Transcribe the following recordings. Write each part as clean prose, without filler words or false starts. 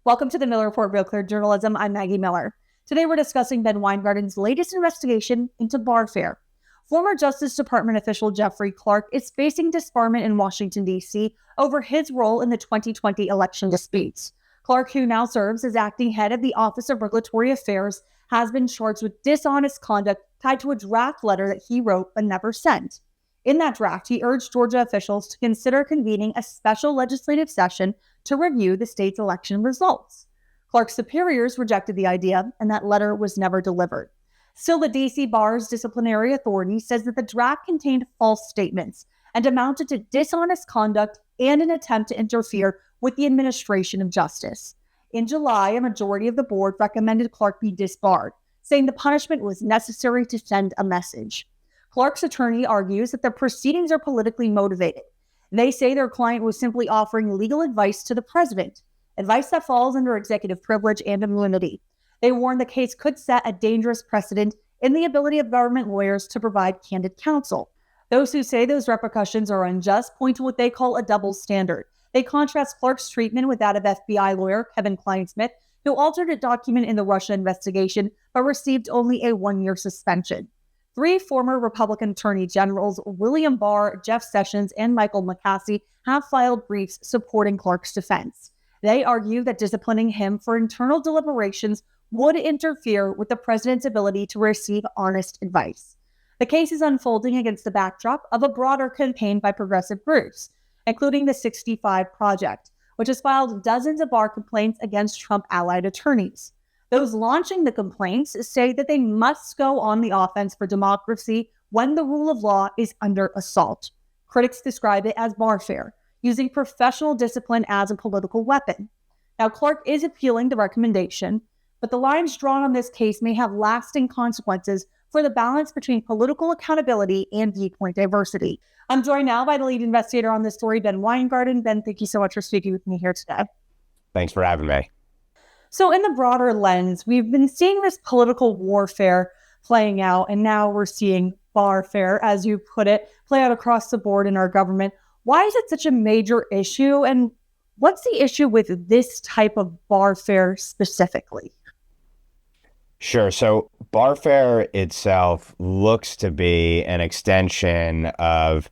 Welcome to the Miller Report Real Clear Journalism. I'm Maggie Miller. Today we're discussing Ben Weingarten's latest investigation into Barfare. Former Justice Department official Jeffrey Clark is facing disbarment in Washington, D.C. over his role in the 2020 election disputes. Clark, who now serves as acting head of the Office of Regulatory Affairs, has been charged with dishonest conduct tied to a draft letter that he wrote but never sent. In that draft, he urged Georgia officials to consider convening a special legislative session to review the state's election results. Clark's superiors rejected the idea, and that letter was never delivered. Still, the D.C. Bar's disciplinary authority says that the draft contained false statements and amounted to dishonest conduct and an attempt to interfere with the administration of justice. In July, a majority of the board recommended Clark be disbarred, saying the punishment was necessary to send a message. Clark's attorney argues that the proceedings are politically motivated. They say their client was simply offering legal advice to the president, advice that falls under executive privilege and immunity. They warn the case could set a dangerous precedent in the ability of government lawyers to provide candid counsel. Those who say those repercussions are unjust point to what they call a double standard. They contrast Clark's treatment with that of FBI lawyer Kevin Kleinsmith, who altered a document in the Russia investigation but received only a 1-year suspension. 3 former Republican attorney generals, William Barr, Jeff Sessions, and Michael McCasey, have filed briefs supporting Clark's defense. They argue that disciplining him for internal deliberations would interfere with the president's ability to receive honest advice. The case is unfolding against the backdrop of a broader campaign by progressive groups, including the 65 Project, which has filed dozens of bar complaints against Trump-allied attorneys. Those launching the complaints say that they must go on the offense for democracy when the rule of law is under assault. Critics describe it as Barfare, using professional discipline as a political weapon. Now, Clark is appealing the recommendation, but the lines drawn on this case may have lasting consequences for the balance between political accountability and viewpoint diversity. I'm joined now by the lead investigator on this story, Ben Weingarten. Ben, thank you so much for speaking with me here today. Thanks for having me. So in the broader lens, we've been seeing this political warfare playing out, and now we're seeing Barfare, as you put it, play out across the board in our government. Why is it such a major issue, and what's the issue with this type of Barfare specifically? Sure. So Barfare itself looks to be an extension of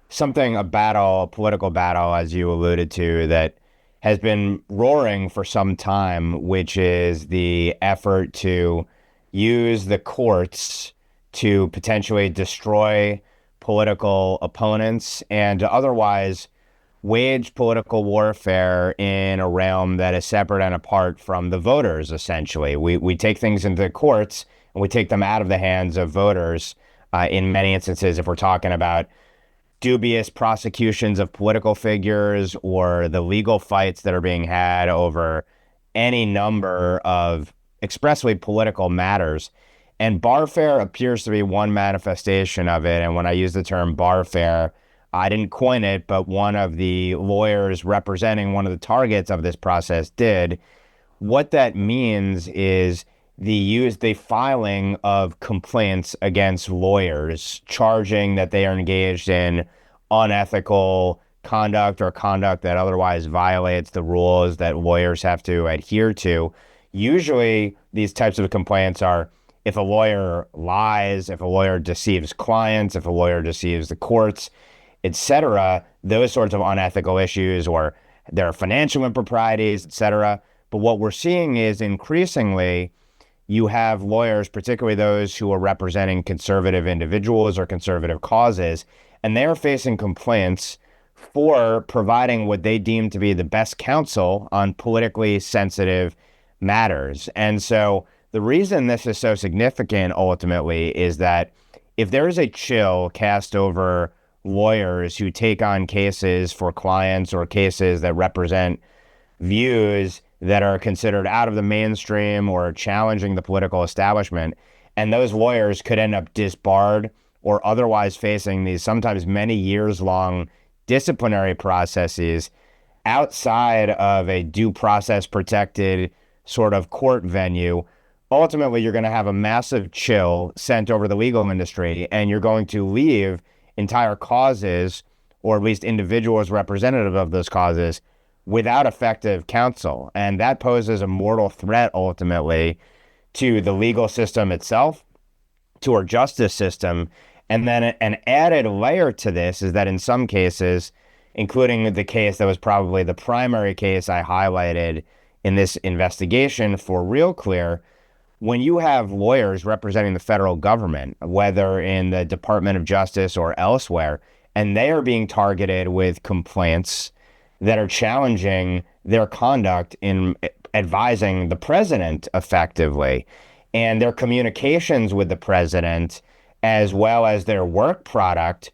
something, a battle, a political battle, as you alluded to, that has been roaring for some time, which is the effort to use the courts to potentially destroy political opponents and to otherwise wage political warfare in a realm that is separate and apart from the voters, essentially. We take things into the courts and we take them out of the hands of voters in many instances if we're talking about dubious prosecutions of political figures or the legal fights that are being had over any number of expressly political matters. And Barfare appears to be one manifestation of it. And when I use the term Barfare, I didn't coin it, but one of the lawyers representing one of the targets of this process did. What that means is the filing of complaints against lawyers, charging that they are engaged in unethical conduct or conduct that otherwise violates the rules that lawyers have to adhere to. Usually, these types of complaints are if a lawyer lies, if a lawyer deceives clients, if a lawyer deceives the courts, etc., those sorts of unethical issues, or there are financial improprieties, etc. But what we're seeing is increasingly you have lawyers, particularly those who are representing conservative individuals or conservative causes, and they are facing complaints for providing what they deem to be the best counsel on politically sensitive matters. And so the reason this is so significant ultimately is that if there is a chill cast over lawyers who take on cases for clients or cases that represent views that are considered out of the mainstream or challenging the political establishment, and those lawyers could end up disbarred or otherwise facing these sometimes many years long disciplinary processes outside of a due process protected sort of court venue. Ultimately, you're going to have a massive chill sent over the legal industry, and you're going to leave entire causes, or at least individuals representative of those causes, without effective counsel. And that poses a mortal threat ultimately to the legal system itself, to our justice system. And then an added layer to this is that in some cases, including the case that was probably the primary case I highlighted in this investigation for RealClear, when you have lawyers representing the federal government, whether in the Department of Justice or elsewhere, and they are being targeted with complaints that are challenging their conduct in advising the president effectively, and their communications with the president, as well as their work product,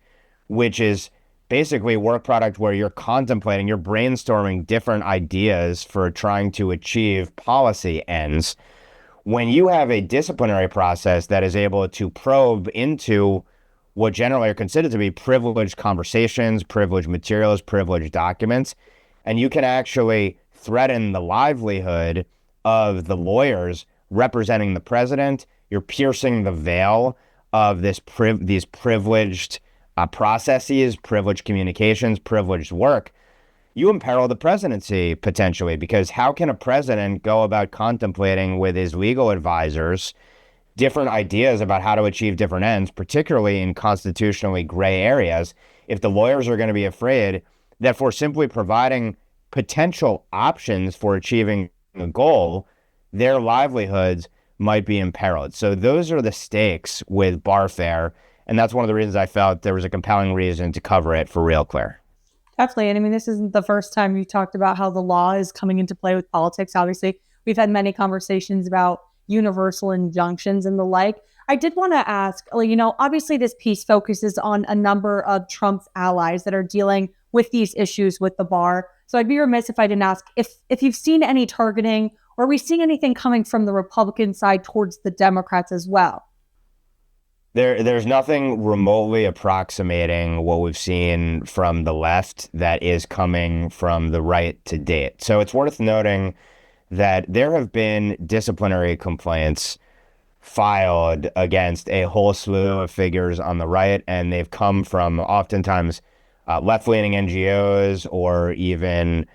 which is basically work product where you're contemplating, you're brainstorming different ideas for trying to achieve policy ends. When you have a disciplinary process that is able to probe into what generally are considered to be privileged conversations, privileged materials, privileged documents, and you can actually threaten the livelihood of the lawyers representing the president, you're piercing the veil of these privileged processes, privileged communications, privileged work. You imperil the presidency potentially, because how can a president go about contemplating with his legal advisors different ideas about how to achieve different ends, particularly in constitutionally gray areas, if the lawyers are going to be afraid that for simply providing potential options for achieving a goal, their livelihoods might be imperiled? So those are the stakes with Barfare, and that's one of the reasons I felt there was a compelling reason to cover it for RealClear. Definitely. And I mean, this isn't the first time you talked about how the law is coming into play with politics. Obviously, we've had many conversations about universal injunctions and the like. I did want to ask, obviously this piece focuses on a number of Trump's allies that are dealing with these issues with the bar. So I'd be remiss if I didn't ask if you've seen any targeting, or are we seeing anything coming from the Republican side towards the Democrats as well? There's nothing remotely approximating what we've seen from the left that is coming from the right to date. So it's worth noting that there have been disciplinary complaints filed against a whole slew of figures on the right, and they've come from oftentimes left-leaning NGOs or even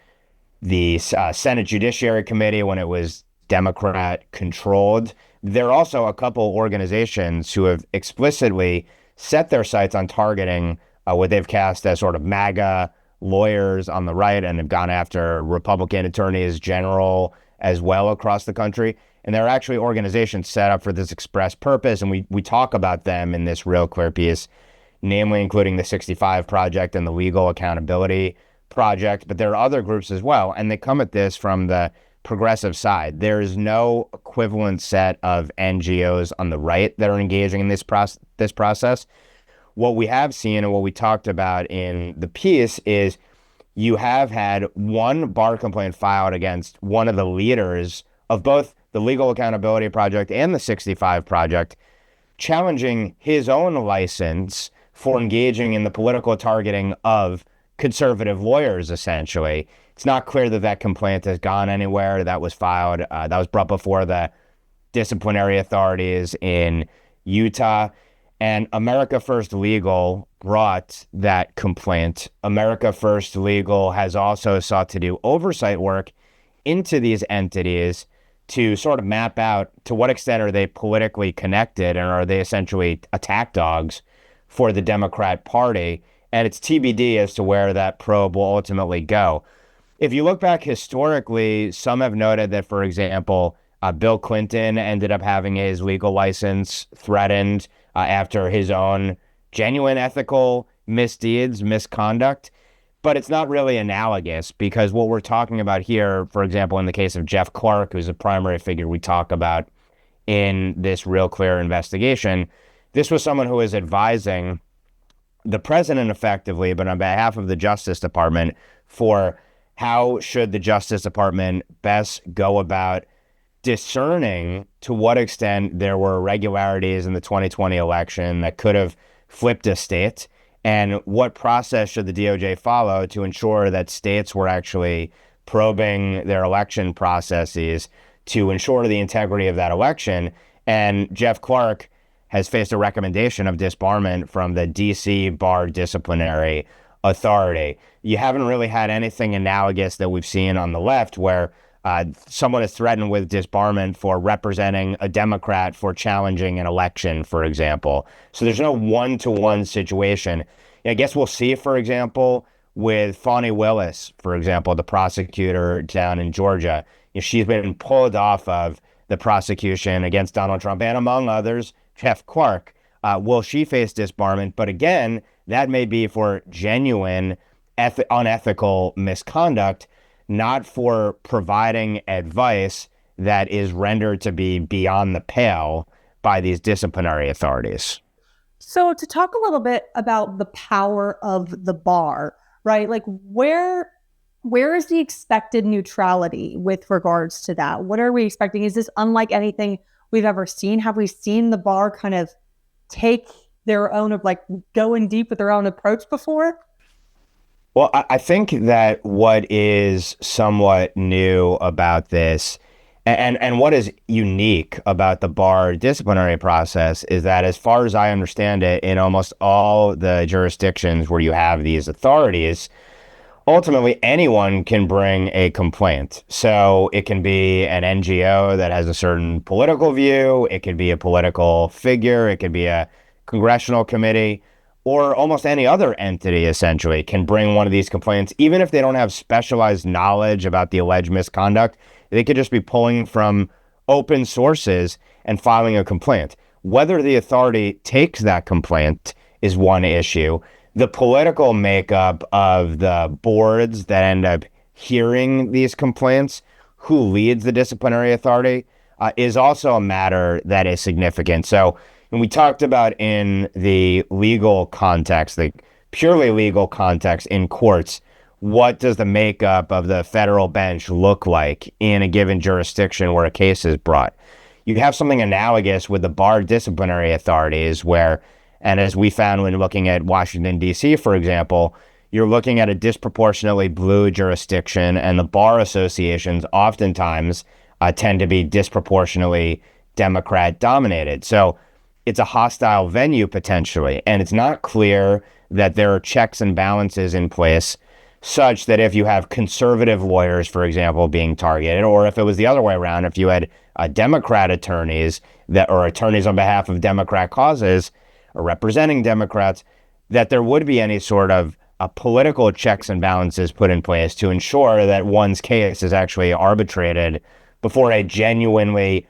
the Senate Judiciary Committee when it was Democrat-controlled. There are also a couple organizations who have explicitly set their sights on targeting what they've cast as sort of MAGA lawyers on the right, and have gone after Republican attorneys general as well across the country. And there are actually organizations set up for this express purpose, and we talk about them in this RealClear piece, namely including the 65 Project and the Legal Accountability Project. But there are other groups as well, and they come at this from the progressive side. There is no equivalent set of NGOs on the right that are engaging in this process. What we have seen and what we talked about in the piece is you have had one bar complaint filed against one of the leaders of both the Legal Accountability Project and the 65 Project, challenging his own license for engaging in the political targeting of conservative lawyers, essentially. It's not clear that that complaint has gone anywhere. That was filed, that was brought before the disciplinary authorities in Utah. And America First Legal brought that complaint. America First Legal has also sought to do oversight work into these entities to sort of map out to what extent are they politically connected, and are they essentially attack dogs for the Democrat Party. And it's TBD as to where that probe will ultimately go. If you look back historically, some have noted that, for example, Bill Clinton ended up having his legal license threatened after his own genuine ethical misdeeds, misconduct. But it's not really analogous, because what we're talking about here, for example, in the case of Jeff Clark, who's a primary figure we talk about in this RealClear investigation, this was someone who was advising the president effectively, but on behalf of the Justice Department, for how should the Justice Department best go about discerning to what extent there were irregularities in the 2020 election that could have flipped a state, and what process should the DOJ follow to ensure that states were actually probing their election processes to ensure the integrity of that election. And Jeff Clark has faced a recommendation of disbarment from the DC Bar Disciplinary authority. You haven't really had anything analogous that we've seen on the left where someone is threatened with disbarment for representing a Democrat for challenging an election, for example. So there's no one-to-one situation. I guess we'll see, for example, with Fani Willis, for example, the prosecutor down in Georgia. She's been pulled off of the prosecution against Donald Trump and, among others, Jeff Clark. Will she face disbarment? But again, that may be for genuine unethical misconduct, not for providing advice that is rendered to be beyond the pale by these disciplinary authorities. So to talk a little bit about the power of the bar, right? Like where is the expected neutrality with regards to that? What are we expecting? Is this unlike anything we've ever seen? Have we seen the bar kind of take their own of like going deep with their own approach before? Well, I think that what is somewhat new about this and what is unique about the bar disciplinary process is that, as far as I understand it, in almost all the jurisdictions where you have these authorities, ultimately anyone can bring a complaint. So it can be an NGO that has a certain political view, it could be a political figure, it could be a congressional committee, or almost any other entity essentially can bring one of these complaints, even if they don't have specialized knowledge about the alleged misconduct. They could just be pulling from open sources and filing a complaint. Whether the authority takes that complaint is one issue. The political makeup of the boards that end up hearing these complaints, who leads the disciplinary authority, is also a matter that is significant. So when we talked about in the legal context, the purely legal context in courts, what does the makeup of the federal bench look like in a given jurisdiction where a case is brought? You have something analogous with the bar disciplinary authorities where, and as we found when looking at Washington, D.C., for example, you're looking at a disproportionately blue jurisdiction, and the bar associations oftentimes tend to be disproportionately Democrat dominated. So it's a hostile venue potentially, and it's not clear that there are checks and balances in place such that if you have conservative lawyers, for example, being targeted, or if it was the other way around, if you had Democrat attorneys that or attorneys on behalf of Democrat causes or representing Democrats, that there would be any sort of political checks and balances put in place to ensure that one's case is actually arbitrated before a genuinely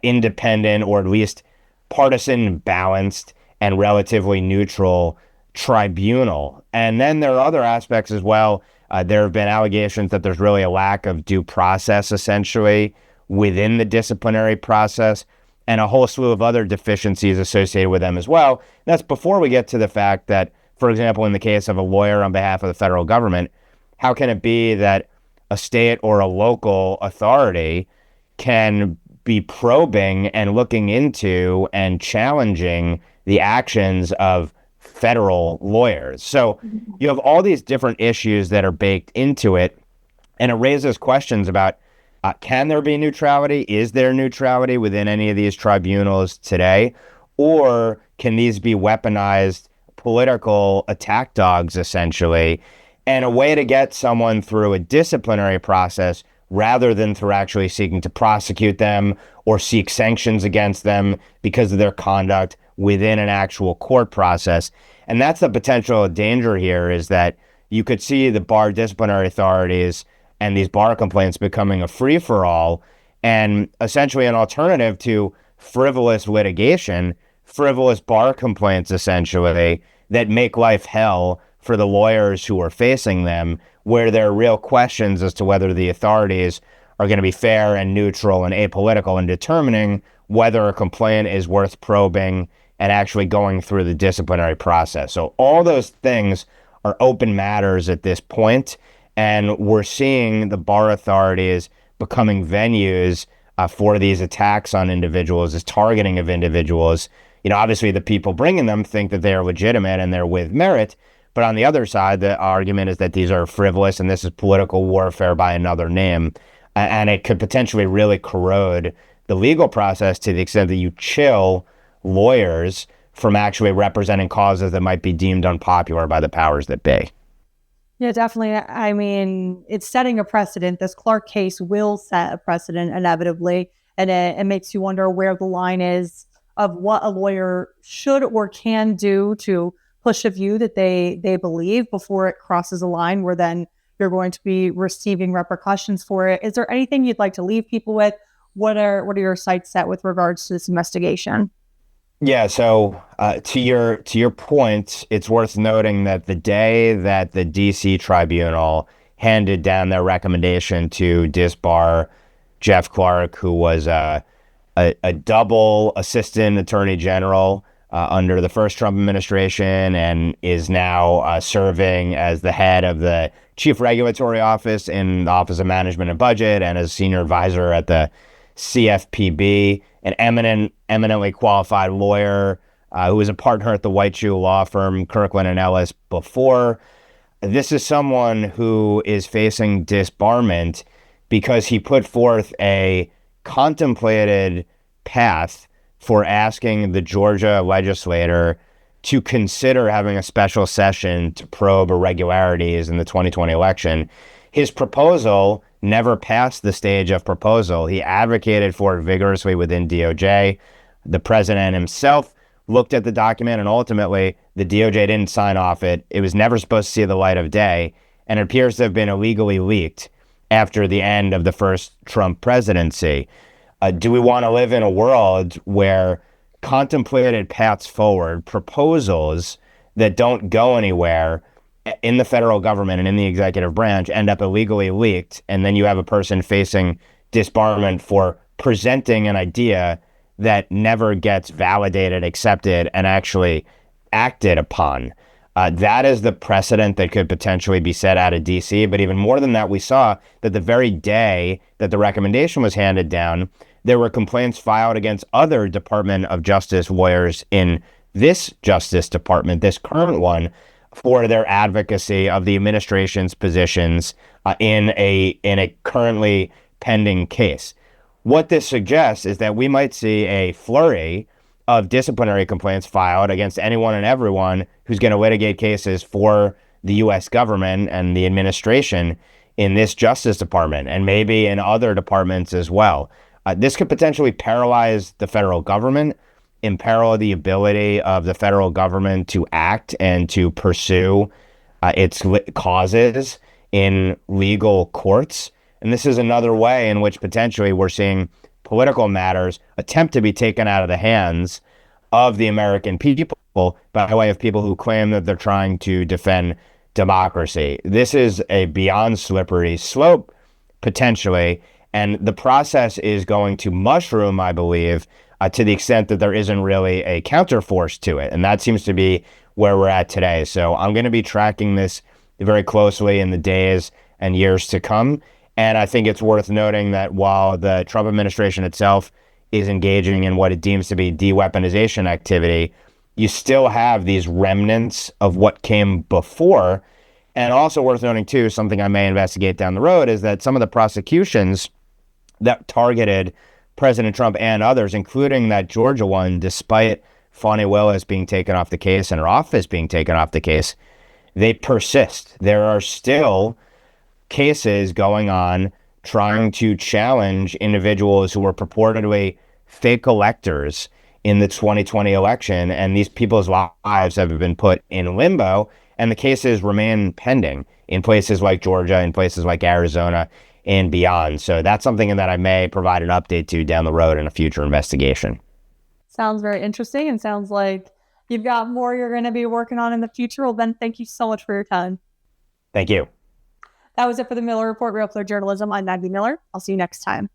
independent or at least partisan balanced and relatively neutral tribunal. And then there are other aspects as well. There have been allegations that there's really a lack of due process essentially within the disciplinary process and a whole slew of other deficiencies associated with them as well. That's before we get to the fact that, for example, in the case of a lawyer on behalf of the federal government, how can it be that a state or a local authority can be probing and looking into and challenging the actions of federal lawyers? So you have all these different issues that are baked into it, and it raises questions about can there be neutrality? Is there neutrality within any of these tribunals today? Or can these be weaponized political attack dogs, essentially, and a way to get someone through a disciplinary process rather than through actually seeking to prosecute them or seek sanctions against them because of their conduct within an actual court process? And that's the potential danger here, is that you could see the bar disciplinary authorities and these bar complaints becoming a free-for-all and essentially an alternative to frivolous litigation, frivolous bar complaints essentially that make life hell for the lawyers who are facing them, where there are real questions as to whether the authorities are going to be fair and neutral and apolitical in determining whether a complaint is worth probing and actually going through the disciplinary process. So all those things are open matters at this point, and we're seeing the bar authorities becoming venues for these attacks on individuals, this targeting of individuals. Obviously the people bringing them think that they are legitimate and they're with merit, but on the other side, the argument is that these are frivolous and this is political warfare by another name, and it could potentially really corrode the legal process to the extent that you chill lawyers from actually representing causes that might be deemed unpopular by the powers that be. Yeah, definitely. I mean, it's setting a precedent. This Clark case will set a precedent inevitably, and it makes you wonder where the line is of what a lawyer should or can do to push a view that they believe before it crosses a line where then you're going to be receiving repercussions for it. Is there anything you'd like to leave people with? What are your sights set with regards to this investigation? Yeah, so to your point, it's worth noting that the day that the DC tribunal handed down their recommendation to disbar Jeff Clark, who was a double assistant attorney general under the first Trump administration and is now serving as the head of the chief regulatory office in the Office of Management and Budget and as senior advisor at the CFPB, an eminently qualified lawyer who was a partner at the White Shoe law firm Kirkland and Ellis before. This is someone who is facing disbarment because he put forth a contemplated path for asking the Georgia legislator to consider having a special session to probe irregularities in the 2020 election. His proposal never passed the stage of proposal. He advocated for it vigorously within DOJ. The president himself looked at the document, and ultimately the DOJ didn't sign off it. It was never supposed to see the light of day, and it appears to have been illegally leaked after the end of the first Trump presidency. Do we want to live in a world where contemplated paths forward, proposals that don't go anywhere in the federal government and in the executive branch end up illegally leaked, and then you have a person facing disbarment for presenting an idea that never gets validated, accepted, and actually acted upon? That is the precedent that could potentially be set out of DC. But even more than that, we saw that the very day that the recommendation was handed down, there were complaints filed against other Department of Justice lawyers in this Justice Department, this current one, for their advocacy of the administration's positions in a currently pending case. What this suggests is that we might see a flurry of disciplinary complaints filed against anyone and everyone who's going to litigate cases for the U.S. government and the administration in this Justice Department and maybe in other departments as well. This could potentially paralyze the federal government, imperil the ability of the federal government to act and to pursue its causes in legal courts. And this is another way in which potentially we're seeing political matters attempt to be taken out of the hands of the American people by way of people who claim that they're trying to defend democracy. This is a beyond slippery slope, potentially, and the process is going to mushroom, I believe, to the extent that there isn't really a counterforce to it. And that seems to be where we're at today. So I'm going to be tracking this very closely in the days and years to come. And I think it's worth noting that while the Trump administration itself is engaging in what it deems to be de-weaponization activity, you still have these remnants of what came before. And also worth noting, too, something I may investigate down the road, is that some of the prosecutions that targeted President Trump and others, including that Georgia one, despite Fani Willis being taken off the case and her office being taken off the case, they persist. There are still cases going on trying to challenge individuals who were purportedly fake electors in the 2020 election. And these people's lives have been put in limbo, and the cases remain pending in places like Georgia, in places like Arizona, and beyond. So that's something that I may provide an update to down the road in a future investigation. Sounds very interesting and sounds like you've got more you're going to be working on in the future. Well, Ben, thank you so much for your time. Thank you. That was it for the Miller Report, Real Clear Journalism. I'm Maggie Miller. I'll see you next time.